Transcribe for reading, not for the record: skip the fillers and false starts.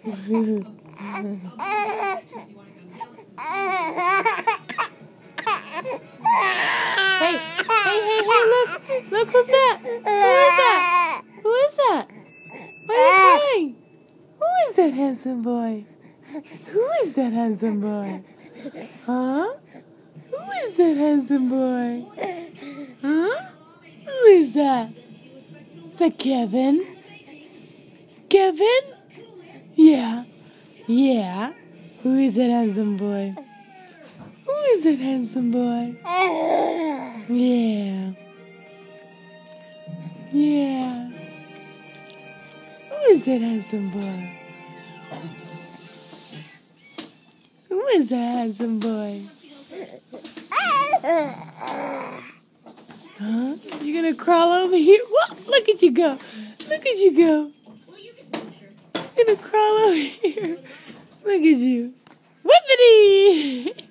Hey, look who's that? Who is that? Why are you crying? Who is that handsome boy? Who is that handsome boy? Huh? Who is that handsome boy? Huh? Who is that? Is that Kevin? Kevin? Yeah. Who is that handsome boy? Who is that handsome boy? Yeah. Who is that handsome boy? Who is that handsome boy? Huh? You gonna crawl over here? What? Look at you go. You're gonna crawl over here. Look at you. Whippity!